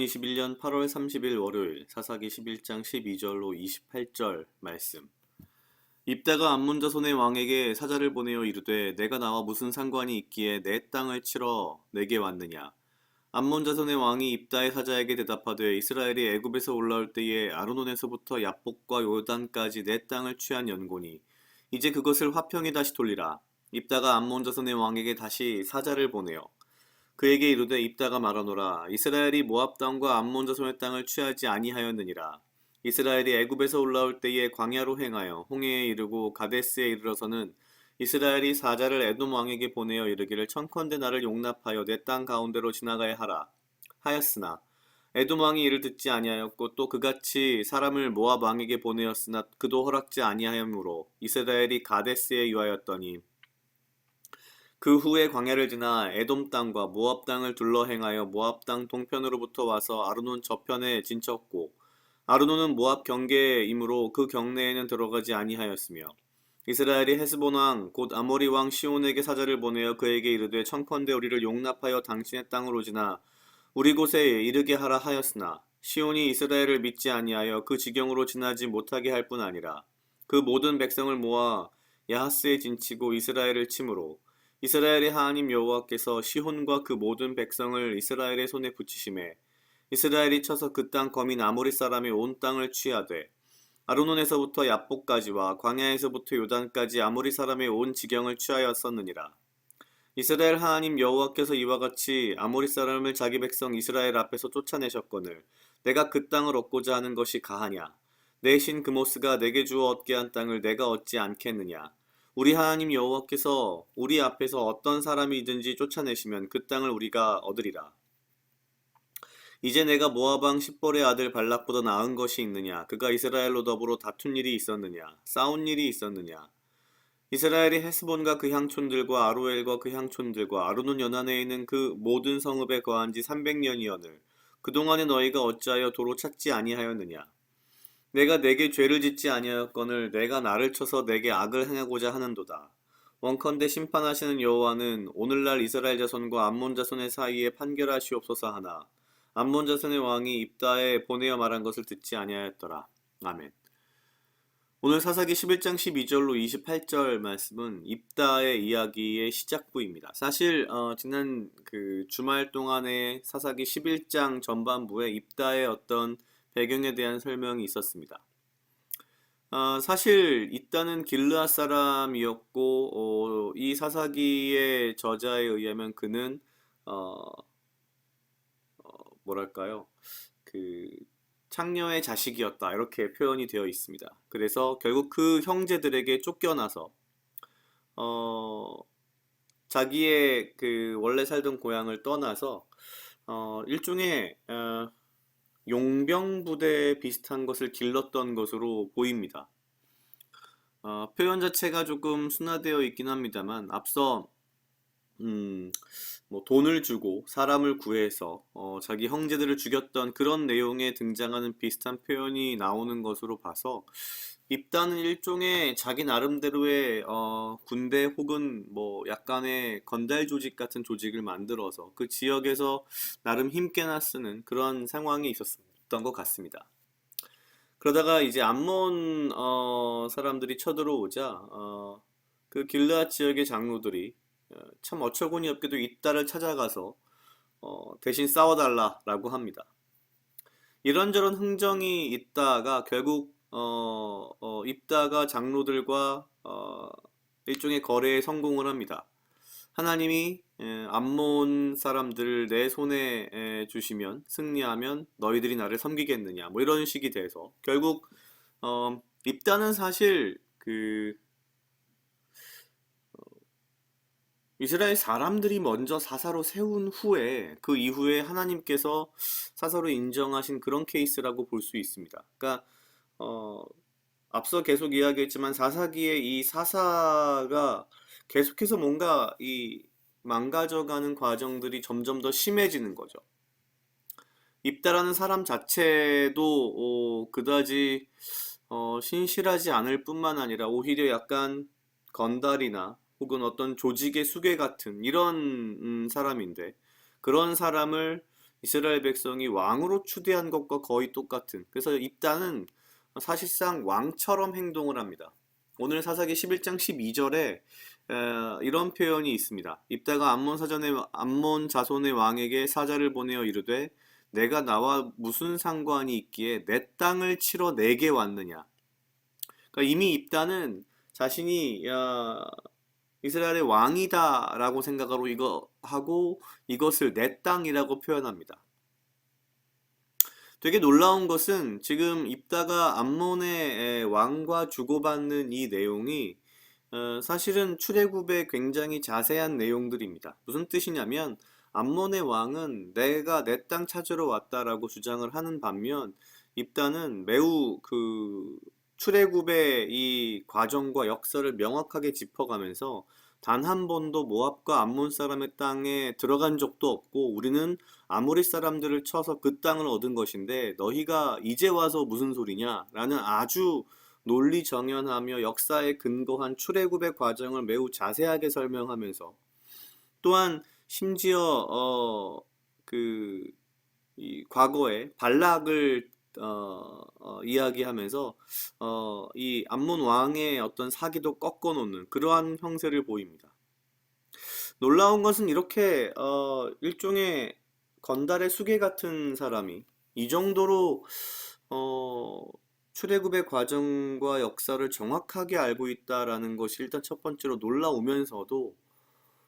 2021년 8월 30일 월요일 사사기 11장 12절로 28절 말씀. 입다가 암몬 자손의 왕에게 사자를 보내어 이르되 내가 나와 무슨 상관이 있기에 내 땅을 치러 내게 왔느냐. 암몬 자손의 왕이 입다의 사자에게 대답하되 이스라엘이 애굽에서 올라올 때에 아르논에서부터 야복과 요단까지 내 땅을 취한 연고니 이제 그것을 화평에 다시 돌리라. 입다가 암몬 자손의 왕에게 다시 사자를 보내어 그에게 이르되 입다가 말하노라. 이스라엘이 모압 땅과 암몬 자손의 땅을 취하지 아니하였느니라. 이스라엘이 애굽에서 올라올 때에 광야로 행하여 홍해에 이르고 가데스에 이르러서는 이스라엘이 사자를 에돔 왕에게 보내어 이르기를 청컨대 나를 용납하여 내 땅 가운데로 지나가야 하라 하였으나 에돔 왕이 이를 듣지 아니하였고 또 그같이 사람을 모압 왕에게 보내었으나 그도 허락지 아니하였으므로 이스라엘이 가데스에 유하였더니 그 후에 광야를 지나 에돔 땅과 모압 땅을 둘러 행하여 모압 땅 동편으로부터 와서 아르논 저편에 진쳤고 아르논은 모압 경계이므로 그 경내에는 들어가지 아니하였으며 이스라엘이 헤스본 왕 곧 아모리 왕 시온에게 사자를 보내어 그에게 이르되 청컨대 우리를 용납하여 당신의 땅으로 지나 우리 곳에 이르게 하라 하였으나 시온이 이스라엘을 믿지 아니하여 그 지경으로 지나지 못하게 할 뿐 아니라 그 모든 백성을 모아 야하스에 진치고 이스라엘을 치므로 이스라엘의 하나님 여호와께서 시혼과 그 모든 백성을 이스라엘의 손에 붙이심에 이스라엘이 쳐서 그 땅 거민 아모리 사람의 온 땅을 취하되 아르논에서부터 야복까지와 광야에서부터 요단까지 아모리 사람의 온 지경을 취하였었느니라. 이스라엘 하나님 여호와께서 이와 같이 아모리 사람을 자기 백성 이스라엘 앞에서 쫓아내셨거늘 내가 그 땅을 얻고자 하는 것이 가하냐. 내 신 그모스가 내게 주어 얻게 한 땅을 내가 얻지 않겠느냐. 우리 하나님 여호와께서 우리 앞에서 어떤 사람이든지 쫓아내시면 그 땅을 우리가 얻으리라. 이제 내가 모압 왕 십볼의 아들 발락보다 나은 것이 있느냐. 그가 이스라엘로 더불어 다툰 일이 있었느냐. 싸운 일이 있었느냐. 이스라엘이 헤스본과 그 향촌들과 아로엘과 그 향촌들과 아르논 연안에 있는 그 모든 성읍에 거한 지 300년이여늘 그동안에 너희가 어찌하여 도로 찾지 아니하였느냐. 내가 내게 죄를 짓지 아니하였거늘 내가 나를 쳐서 내게 악을 행하고자 하는도다. 원컨대 심판하시는 여호와는 오늘날 이스라엘 자손과 암몬 자손의 사이에 판결하시옵소서 하나 암몬 자손의 왕이 입다에 보내어 말한 것을 듣지 아니하였더라. 아멘. 오늘 사사기 11장 12절로 28절 말씀은 입다의 이야기의 시작부입니다. 사실 지난 그 주말 동안에 사사기 11장 전반부에 입다의 어떤 배경에 대한 설명이 있었습니다. 사실 입다는 길르앗 사람이었고 이 사사기의 저자에 의하면 그는 뭐랄까요? 그 창녀의 자식이었다 이렇게 표현이 되어 있습니다. 그래서 결국 그 형제들에게 쫓겨나서 자기의 그 원래 살던 고향을 떠나서 일종의 용병부대 비슷한 것을 길렀던 것으로 보입니다. 표현 자체가 조금 순화되어 있긴 합니다만 앞서 뭐 돈을 주고 사람을 구해서 자기 형제들을 죽였던 그런 내용에 등장하는 비슷한 표현이 나오는 것으로 봐서 입다는 일종의 자기 나름대로의 군대 혹은 뭐 약간의 건달 조직 같은 조직을 만들어서 그 지역에서 나름 힘께나 쓰는 그런 상황이 있었던 것 같습니다. 그러다가 이제 암몬 사람들이 쳐들어오자 그 길르앗 지역의 장로들이 참 어처구니 없게도 입다를 찾아가서 대신 싸워달라라고 합니다. 이런저런 흥정이 있다가 결국 입다가 장로들과 일종의 거래에 성공을 합니다. 하나님이 암몬 사람들을 내 손에 주시면 승리하면 너희들이 나를 섬기겠느냐 뭐 이런 식이 돼서 결국 입다는 사실 그 이스라엘 사람들이 먼저 사사로 세운 후에 그 이후에 하나님께서 사사로 인정하신 그런 케이스라고 볼 수 있습니다. 그러니까 앞서 계속 이야기했지만 사사기의 이 사사가 계속해서 뭔가 이 망가져가는 과정들이 점점 더 심해지는 거죠. 입다라는 사람 자체도 그다지 신실하지 않을 뿐만 아니라 오히려 약간 건달이나 혹은 어떤 조직의 수괴 같은 이런 사람인데 그런 사람을 이스라엘 백성이 왕으로 추대한 것과 거의 똑같은, 그래서 입다는 사실상 왕처럼 행동을 합니다. 오늘 사사기 11장 12절에 이런 표현이 있습니다. 입다가 암몬 자손의 왕에게 사자를 보내어 이르되 내가 나와 무슨 상관이 있기에 내 땅을 치러 내게 왔느냐. 그러니까 이미 입다는 자신이 이스라엘의 왕이다라고 생각하고 이것을 내 땅이라고 표현합니다. 되게 놀라운 것은 지금 입다가 암몬의 왕과 주고받는 이 내용이 사실은 출애굽에 굉장히 자세한 내용들입니다. 무슨 뜻이냐면 암몬의 왕은 내가 내 땅 찾으러 왔다라고 주장을 하는 반면 입다는 매우 출애굽의 이 과정과 역사를 명확하게 짚어가면서 단 한 번도 모압과 암몬 사람의 땅에 들어간 적도 없고 우리는 아모리 사람들을 쳐서 그 땅을 얻은 것인데 너희가 이제 와서 무슨 소리냐? 라는 아주 논리정연하며 역사에 근거한 출애굽의 과정을 매우 자세하게 설명하면서 또한 심지어 이 과거에 발락을 이야기하면서 이 암몬 왕의 어떤 사기도 꺾어놓는 그러한 형세를 보입니다. 놀라운 것은 이렇게 일종의 건달의 수계 같은 사람이 이 정도로 출애굽의 과정과 역사를 정확하게 알고 있다라는 것이 일단 첫 번째로 놀라우면서도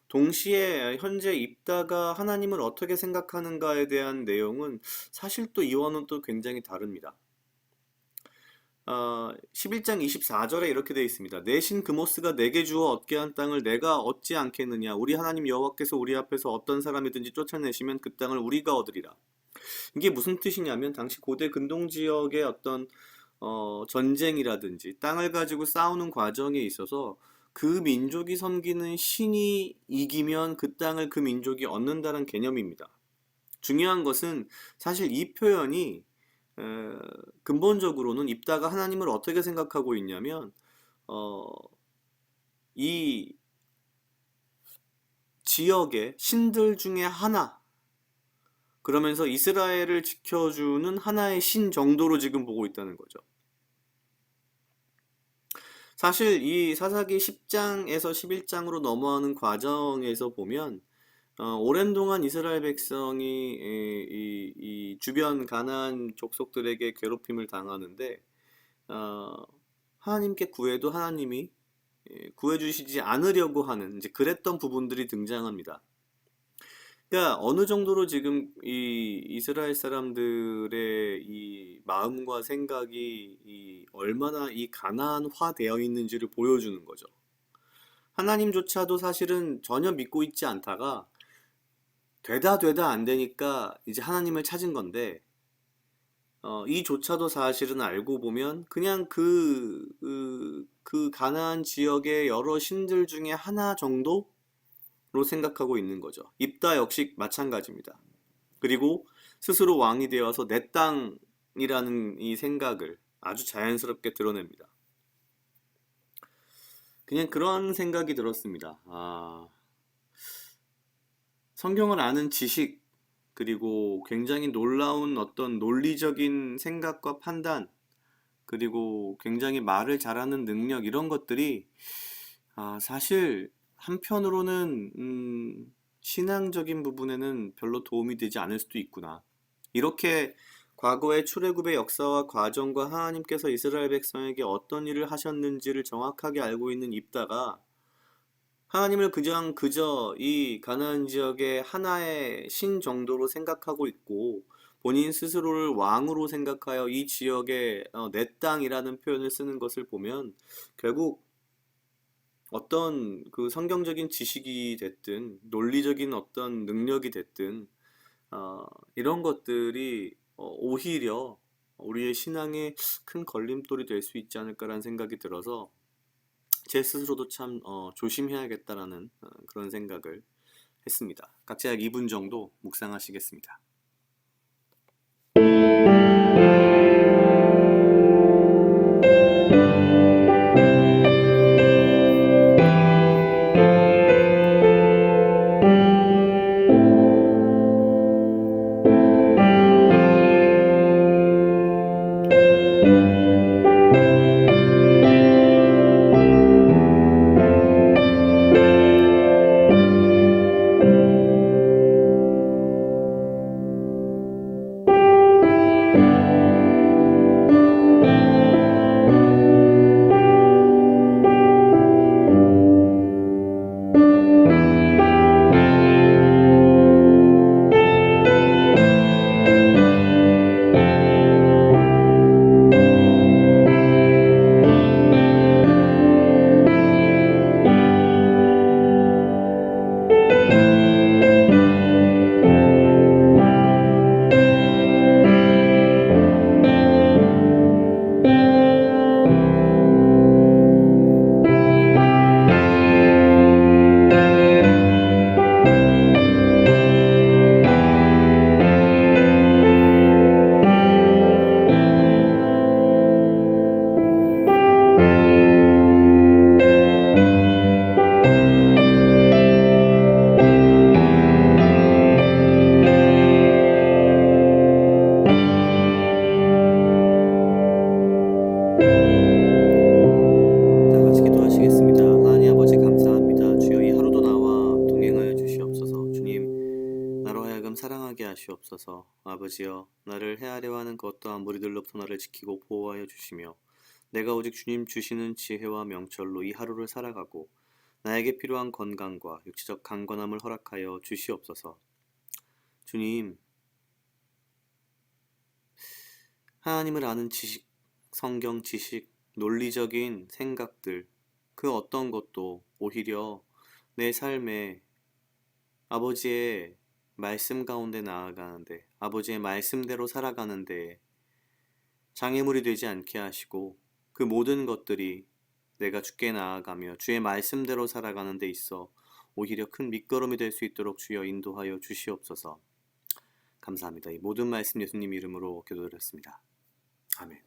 동시에 현재 입다가 하나님을 어떻게 생각하는가에 대한 내용은 사실 또 이와는 또 굉장히 다릅니다. 11장 24절에 이렇게 되어 있습니다. 내 신 그모스가 내게 주어 얻게 한 땅을 내가 얻지 않겠느냐. 우리 하나님 여호와께서 우리 앞에서 어떤 사람이든지 쫓아내시면 그 땅을 우리가 얻으리라. 이게 무슨 뜻이냐면 당시 고대 근동 지역의 어떤 전쟁이라든지 땅을 가지고 싸우는 과정에 있어서 그 민족이 섬기는 신이 이기면 그 땅을 그 민족이 얻는다는 개념입니다. 중요한 것은 사실 이 표현이 근본적으로는 입다가 하나님을 어떻게 생각하고 있냐면 이 지역의 신들 중에 하나, 그러면서 이스라엘을 지켜주는 하나의 신 정도로 지금 보고 있다는 거죠. 사실 이 사사기 10장에서 11장으로 넘어가는 과정에서 보면 오랜 동안 이스라엘 백성이 이 주변 가나안 족속들에게 괴롭힘을 당하는데 하나님께 구해도 하나님이 구해주시지 않으려고 하는 이제 그랬던 부분들이 등장합니다. 그러니까 어느 정도로 지금 이 이스라엘 사람들의 이 마음과 생각이 얼마나 이 가나안화 되어 있는지를 보여주는 거죠. 하나님조차도 사실은 전혀 믿고 있지 않다가 되다 안 되니까 이제 하나님을 찾은 건데 이조차도 사실은 알고 보면 그냥 그 가나안 지역의 여러 신들 중에 하나 정도로 생각하고 있는 거죠. 입다 역시 마찬가지입니다. 그리고 스스로 왕이 되어서 내 땅이라는 이 생각을 아주 자연스럽게 드러냅니다. 그냥 그런 생각이 들었습니다. 성경을 아는 지식, 그리고 굉장히 놀라운 어떤 논리적인 생각과 판단, 그리고 굉장히 말을 잘하는 능력, 이런 것들이 사실 한편으로는 신앙적인 부분에는 별로 도움이 되지 않을 수도 있구나. 이렇게 과거의 출애굽의 역사와 과정과 하나님께서 이스라엘 백성에게 어떤 일을 하셨는지를 정확하게 알고 있는 입다가 하나님을 그저 이 가나안 지역의 하나의 신 정도로 생각하고 있고 본인 스스로를 왕으로 생각하여 이 지역의 내 땅이라는 표현을 쓰는 것을 보면 결국 어떤 그 성경적인 지식이 됐든 논리적인 어떤 능력이 됐든 이런 것들이 오히려 우리의 신앙에 큰 걸림돌이 될 수 있지 않을까라는 생각이 들어서 제 스스로도 참 조심해야겠다라는 그런 생각을 했습니다. 각자 약 2분 정도 묵상하시겠습니다. 주시옵소서. 아버지여, 나를 헤아려 하는 그 어떠한 무리들로부터 나를 지키고 보호하여 주시며 내가 오직 주님 주시는 지혜와 명철로 이 하루를 살아가고 나에게 필요한 건강과 육체적 강건함을 허락하여 주시옵소서. 주님, 하나님을 아는 지식, 성경 지식, 논리적인 생각들, 그 어떤 것도 오히려 내 삶에 아버지의 말씀 가운데 나아가는데, 아버지의 말씀대로 살아가는데 장애물이 되지 않게 하시고, 그 모든 것들이 내가 주께 나아가며 주의 말씀대로 살아가는 데 있어 오히려 큰 밑거름이 될 수 있도록 주여 인도하여 주시옵소서. 감사합니다. 이 모든 말씀 예수님 이름으로 기도드렸습니다. 아멘.